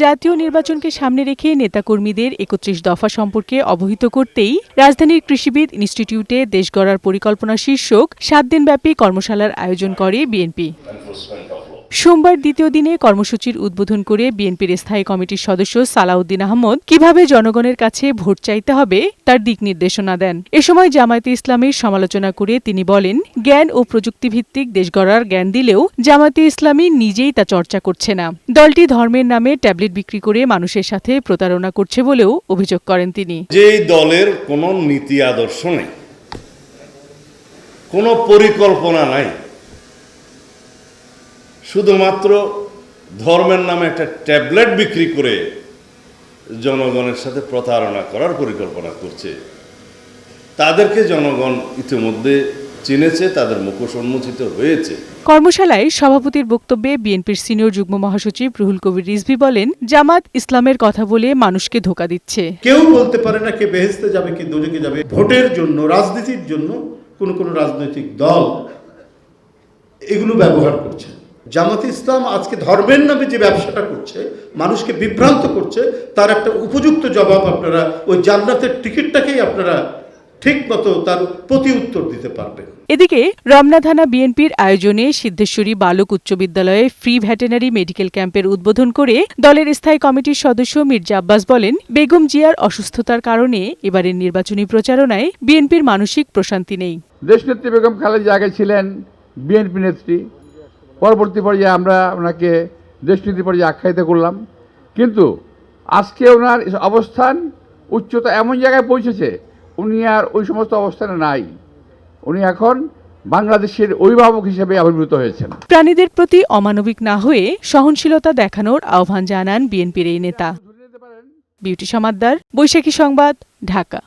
জাতীয় নির্বাচনকে সামনে রেখে নেতাকর্মীদের ৩১ দফা সম্পর্কে অবহিত করতেই রাজধানীর কৃষিবিদ ইনস্টিটিউটে দেশ গড়ার পরিকল্পনা শীর্ষক ৭ দিনব্যাপী কর্মশালার আয়োজন করে বিএনপি। সোমবার দ্বিতীয় দিনে কর্মসূচির উদ্বোধন করে বিএনপির স্থায়ী কমিটির সদস্য সালাউদ্দিন আহমদ কিভাবে জনগণের কাছে ভোট চাইতে হবে তার দিক নির্দেশনা দেন। এ সময় জামায়াতে ইসলামীর সমালোচনা করে তিনি বলেন, জ্ঞান ও প্রযুক্তিভিত্তিক দেশ গড়ার জ্ঞান দিলেও জামায়াতে ইসলামী নিজেই তা চর্চা করছে না। দলটি ধর্মের নামে ট্যাবলেট বিক্রি করে মানুষের সাথে প্রতারণা করছে বলেও অভিযোগ করেন তিনি। যে দলের কোনো নীতি আদর্শ নেই, কোনো পরিকল্পনা নাই, শুধুমাত্র ধর্মের নামে একটা ট্যাবলেট বিক্রি করে জনগণের সাথে প্রতারণা করার পরিকল্পনা করছে, তাদেরকে জনগণ ইতিমধ্যে চিনেছে, তাদের মুখোশ উন্মোচিত হয়েছে। কর্মশালায় সভাপতির বক্তব্যে বিএনপির সিনিয়র যুগ্ম মহাসচিব রুহুল কবির রিজভী বলেন, জামাত ইসলামের কথা বলে মানুষকে ধোঁকা দিচ্ছে। কেউ বলতে পারে না কে বেহেশতে যাবে কে দোজখে যাবে। ভোটের জন্য, রাজনীতির জন্য কোন রাজনৈতিক দল এগুলো ব্যবহার করছে। জামাতে ইসলাম আজকে ধর্মের নামে যে ব্যবসাটা করছে, মানুষকে বিভ্রান্ত করছে, তার একটা উপযুক্ত জবাব আপনারা ওই জান্নাতের টিকিটটাকেই আপনারা ঠিক মতো তার প্রতি উত্তর দিতে পারবেন। এদিকে রমনা থানা বিএনপির আয়োজনে সিদ্ধেশ্বরী বালক উচ্চ বিদ্যালয়ে ফ্রি ভেটেনারি মেডিকেল ক্যাম্পের উদ্বোধন করে দলের স্থায়ী কমিটির সদস্য মির্জা আব্বাস বলেন, বেগম জিয়ার অসুস্থতার কারণে এবারের নির্বাচনী প্রচারণায় বিএনপির মানসিক প্রশান্তি নেই। দেশনেত্রী বেগম খালেদা আগে ছিলেন বিএনপি নেত্রী, পরবর্তী পর্যায়ে আমরা ওনাকে দেশনীতি পর্যায়ে আখ্যায়িত করলাম, কিন্তু আজকে ওনার অবস্থান উচ্চতা এমন জায়গায় পৌঁছেছে, উনি আর ওই সমস্ত অবস্থানে নাই। উনি এখন বাংলাদেশের অভিভাবক হিসেবে আবির্ভূত হয়েছেন। প্রাণীদের প্রতি অমানবিক না হয়ে সহনশীলতা দেখানোর আহ্বান জানান বিএনপির এই নেতা। বিউটি সমাদ্দার, বৈশাখী সংবাদ, ঢাকা।